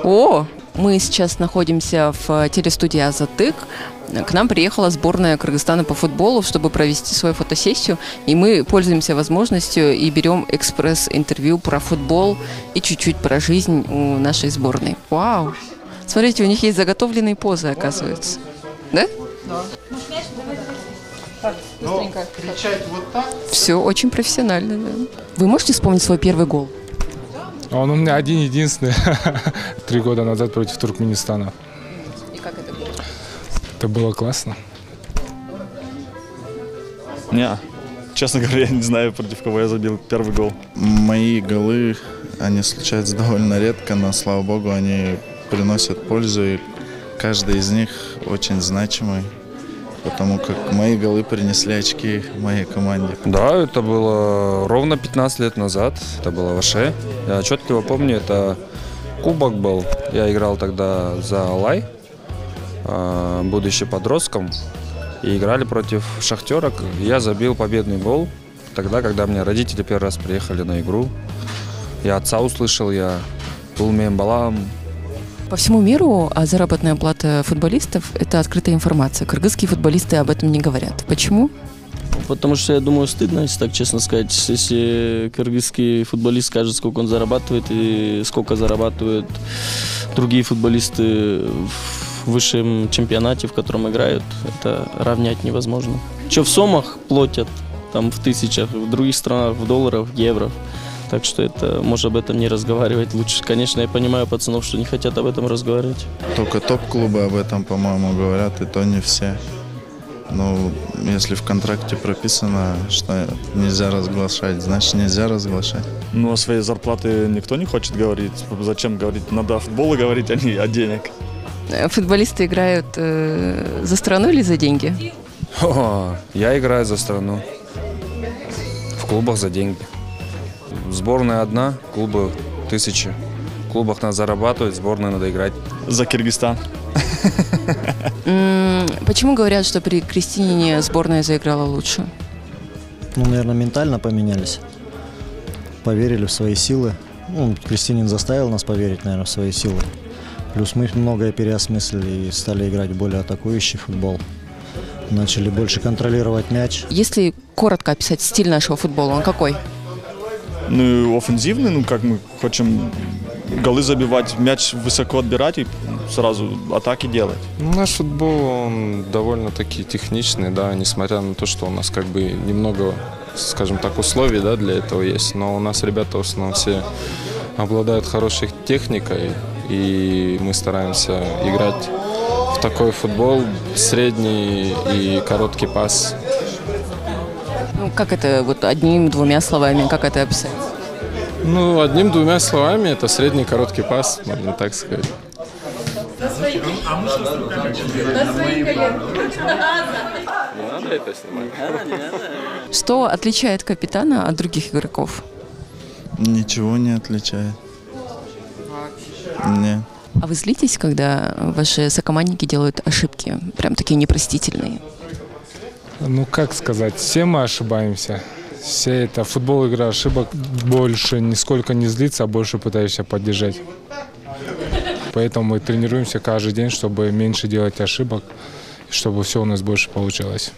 О, мы сейчас находимся в телестудии «Азатык». К нам приехала сборная Кыргызстана по футболу, чтобы провести свою фотосессию. И мы пользуемся возможностью и берем экспресс-интервью про футбол и чуть-чуть про жизнь у нашей сборной. Вау! Смотрите, у них есть заготовленные позы, оказывается. Да? Да. Так, быстренько. Кричать вот так. Все очень профессионально, да. Вы можете вспомнить свой первый гол? Он у меня один-единственный, 3 года назад против Туркменистана. И как это было? Это было классно. Не, честно говоря, я не знаю, против кого я забил первый гол. Мои голы, они случаются довольно редко, но, слава богу, они приносят пользу, и каждый из них очень значимый, потому как мои голы принесли очки моей команде. Да, это было ровно 15 лет назад, это было в Аше. Я отчетливо помню, это кубок был, я играл тогда за Алай, будучи подростком, и играли против шахтерок. Я забил победный гол тогда, когда мне родители первый раз приехали на игру. Я отца услышал, я был моим балам. По всему миру заработная плата футболистов – это открытая информация. Кыргызские футболисты об этом не говорят. Почему? Потому что, я думаю, стыдно, если так честно сказать. Если кыргызский футболист скажет, сколько он зарабатывает и сколько зарабатывают другие футболисты в высшем чемпионате, в котором играют, это равнять невозможно. Что в сомах платят, там в тысячах, в других странах в долларах, в евро. Так что это, может, об этом не разговаривать лучше. Конечно, я понимаю пацанов, что не хотят об этом разговаривать. Только топ-клубы об этом, по-моему, говорят, и то не все. Ну, если в контракте прописано, что нельзя разглашать, значит нельзя разглашать. Ну, о своей зарплате никто не хочет говорить. Зачем говорить? Надо о футболе говорить, а не о денег. Футболисты играют за страну или за деньги? Я играю за страну. В клубах за деньги. Сборная одна, клубы 1000. В клубах надо зарабатывать, сборной надо играть. За Кыргызстан. Почему говорят, что при Кристинине сборная заиграла лучше? Ну, наверное, ментально поменялись. Поверили в свои силы. Ну, Кристинин заставил нас поверить, наверное, в свои силы. Плюс мы многое переосмыслили и стали играть более атакующий футбол. Начали больше контролировать мяч. Если коротко описать стиль нашего футбола, он какой? Ну, офензивный, ну, как мы хотим голы забивать, мяч высоко отбирать и сразу атаки делать. Наш футбол, он довольно-таки техничный, да, несмотря на то, что у нас как бы немного, скажем так, условий, да, для этого есть. Но у нас ребята в основном все обладают хорошей техникой, и мы стараемся играть в такой футбол, средний и короткий пас. Ну, как это, вот одним-двумя словами, как это описать? Ну, одним-двумя словами, это средний короткий пас, можно так сказать. Не надо это снимать. Что отличает капитана от других игроков? Ничего не отличает. Нет. А вы злитесь, когда ваши сокомандники делают ошибки, прям такие непростительные? Ну, как сказать, все мы ошибаемся. Все это футбол, игра ошибок. Больше нисколько не злиться, а больше пытаешься поддержать. Поэтому мы тренируемся каждый день, чтобы меньше делать ошибок, чтобы все у нас больше получалось.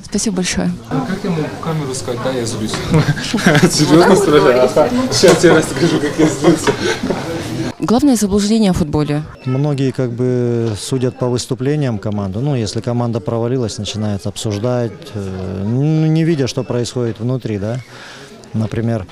Спасибо большое. А как я могу в камеру сказать, да, я злюсь? Серьезно спрашиваю? Сейчас я расскажу, как я злюсь. Главное заблуждение о футболе. Многие как бы судят по выступлениям команды. Ну, если команда провалилась, начинают обсуждать, не видя, что происходит внутри, да. Например,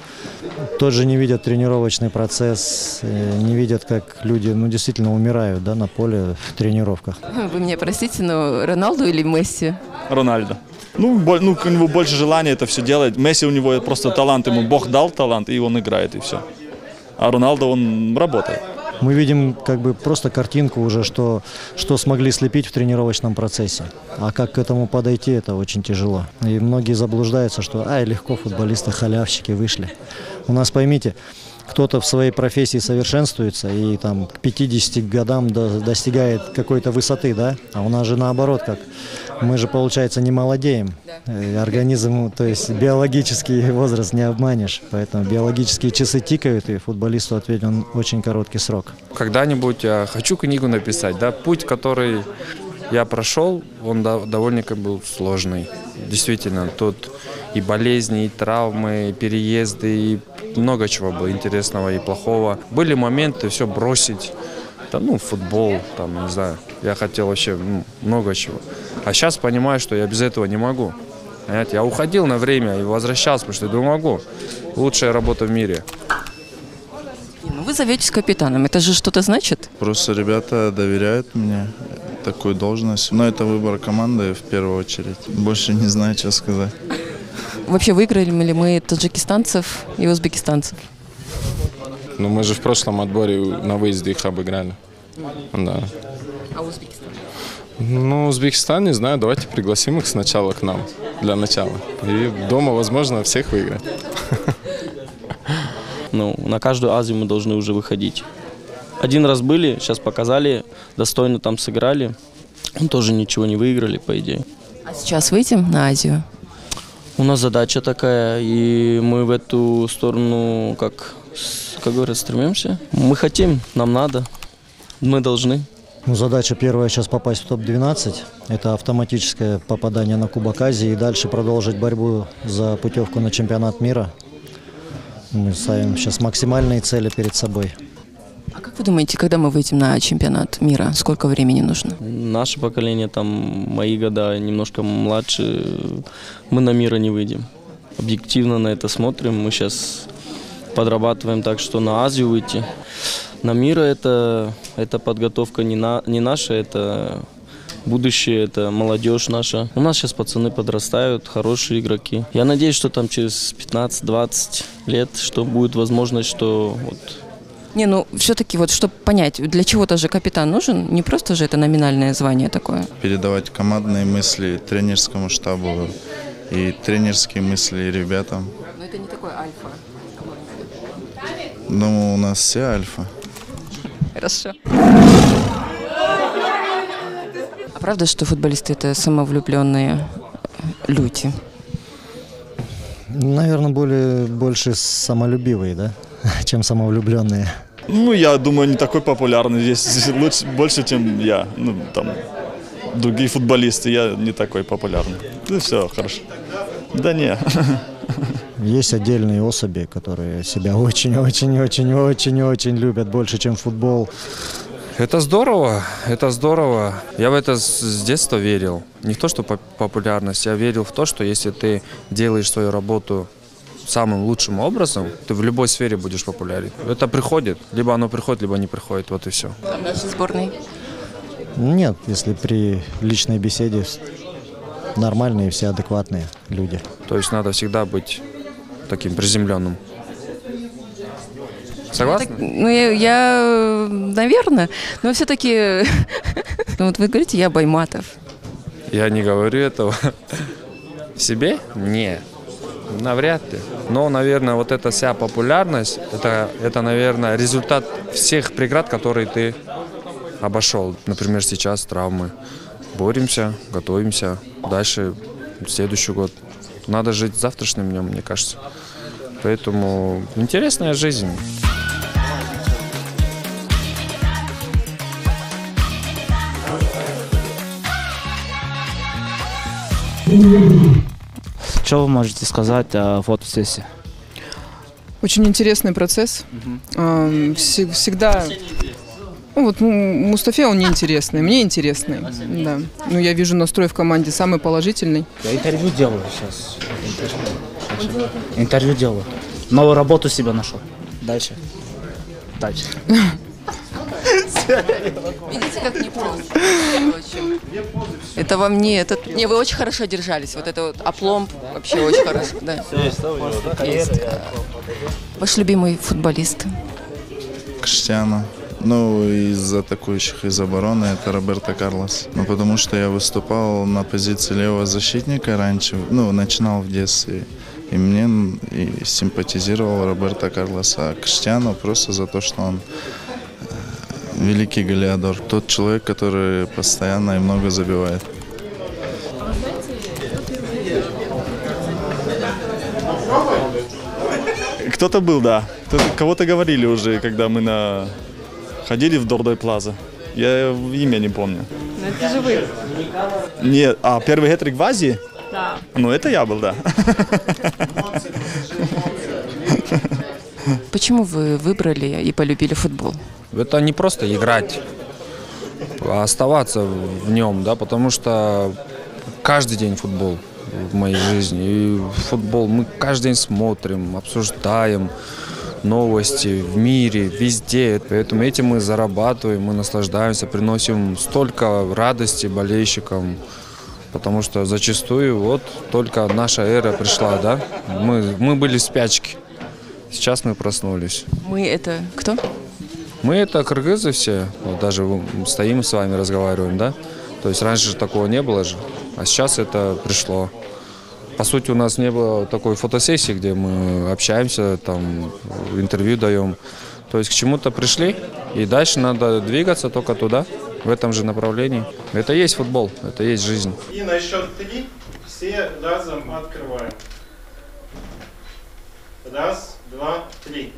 тоже не видят тренировочный процесс, не видят, как люди, ну, действительно умирают, да, на поле в тренировках. Вы меня простите, но Роналду или Месси? Рональдо. Ну, у него больше желания это все делать. Месси, у него просто талант, ему Бог дал талант, и он играет, и все. А Роналдо, он работает. Мы видим как бы просто картинку уже, что смогли слепить в тренировочном процессе. А как к этому подойти, это очень тяжело. И многие заблуждаются, что легко футболисты, халявщики вышли. У нас, поймите, кто-то в своей профессии совершенствуется и там к 50 годам достигает какой-то высоты, да? А у нас же наоборот, как мы же, получается, не молодеем. Организм, то есть биологический возраст не обманешь. Поэтому биологические часы тикают, и футболисту отведен очень короткий срок. Когда-нибудь я хочу книгу написать, да, путь, который я прошел, он довольно был сложный. Действительно, тут и болезни, и травмы, и переезды, и много чего было интересного и плохого. Были моменты все бросить, там, футбол, там, не знаю, я хотел вообще много чего. А сейчас понимаю, что я без этого не могу. Понимаете? Я уходил на время и возвращался, потому что я думаю, могу. Лучшая работа в мире. Вы зоветесь капитаном, это же что-то значит? Просто ребята доверяют мне такую должность. Но это выбор команды в первую очередь. Больше не знаю, что сказать. Вообще выиграли ли мы таджикистанцев и узбекистанцев? Ну, мы же в прошлом отборе на выезде их обыграли. Да. А Узбекистан? Ну, Узбекистан, не знаю, давайте пригласим их сначала к нам, для начала. И дома, возможно, всех выиграть. На каждую Азию мы должны уже выходить. Один раз были, сейчас показали, достойно там сыграли. Тоже ничего не выиграли, по идее. А сейчас выйдем на Азию? У нас задача такая, и мы в эту сторону, как говорят, стремимся. Мы хотим, нам надо, мы должны. Задача первая сейчас попасть в топ-12. Это автоматическое попадание на Кубок Азии и дальше продолжить борьбу за путевку на чемпионат мира. Мы ставим сейчас максимальные цели перед собой. А как вы думаете, когда мы выйдем на чемпионат мира, сколько времени нужно? Наше поколение, там мои года немножко младше, мы на мира не выйдем. Объективно на это смотрим, мы сейчас подрабатываем так, что на Азию выйти. На мира это подготовка не наша, это будущее, это молодежь наша. У нас сейчас пацаны подрастают, хорошие игроки. Я надеюсь, что там через 15-20 лет, что будет возможность, что все-таки чтобы понять, для чего-то же капитан нужен, не просто же это номинальное звание такое. Передавать командные мысли тренерскому штабу и тренерские мысли ребятам. Но это не такой альфа. Ну, у нас все альфа. Хорошо. А правда, что футболисты это самовлюбленные люди? Наверное, больше самолюбивые, да, чем самовлюбленные. Я думаю, не такой популярный здесь, больше, чем я. Другие футболисты, я не такой популярный. Все, хорошо. Да не. Есть отдельные особи, которые себя очень-очень-очень-очень любят, больше, чем футбол. Это здорово, это здорово. Я в это с детства верил. Не в то, что популярность, я верил в то, что если ты делаешь свою работу самым лучшим образом, ты в любой сфере будешь популярен. Это приходит. Либо оно приходит, либо не приходит. Вот и все. А в нашей сборной? Нет, если при личной беседе нормальные, все адекватные люди. То есть надо всегда быть таким приземленным. Согласны? Я, наверное, но все-таки, вот вы говорите, я Байматов. Я не говорю этого. В себе? Нет. Навряд ли. Но, наверное, вот эта вся популярность, это, наверное, результат всех преград, которые ты обошел. Например, сейчас травмы. Боремся, готовимся. Дальше, следующий год. Надо жить завтрашним днем, мне кажется. Поэтому интересная жизнь. Что вы можете сказать о фотосессии? Очень интересный процесс. Всегда... Мустафе, он неинтересный, мне интересный. Да. Я вижу настрой в команде самый положительный. Я интервью делаю сейчас. Интервью делаю. Новую работу себе нашел. Дальше. Видите, как непросто. Это вам не... вы очень хорошо держались. Вот это вот опломб вообще очень хорошо. Да. Есть. Ваш любимый футболист? Криштиану. Ну, из атакующих, из обороны это Роберто Карлос. Ну, потому что я выступал на позиции левого защитника раньше, ну, начинал в детстве. И мне и симпатизировал Роберто Карлос. А Криштиану просто за то, что он великий голеадор. Тот человек, который постоянно и много забивает. Кто-то был, да. Кого-то говорили уже, когда мы ходили в Дордой Плаза. Я имя не помню. Но это же вы. Нет, первый хэт-трик в Азии? Да. Ну, это я был, да. Почему вы выбрали и полюбили футбол? Это не просто играть, а оставаться в нем, да, потому что каждый день футбол в моей жизни. И футбол мы каждый день смотрим, обсуждаем новости в мире, везде. Поэтому этим мы зарабатываем, мы наслаждаемся, приносим столько радости болельщикам. Потому что зачастую вот только наша эра пришла, да? Мы были в спячке. Сейчас мы проснулись. Мы это кто? Мы это кыргызы все. Вот даже стоим с вами, разговариваем, да? То есть раньше же такого не было же, а сейчас это пришло. По сути, у нас не было такой фотосессии, где мы общаемся, там интервью даем. То есть к чему-то пришли, и дальше надо двигаться только туда, в этом же направлении. Это и есть футбол, это и есть жизнь. И на счет 3 все разом открываем. Раз, два, три.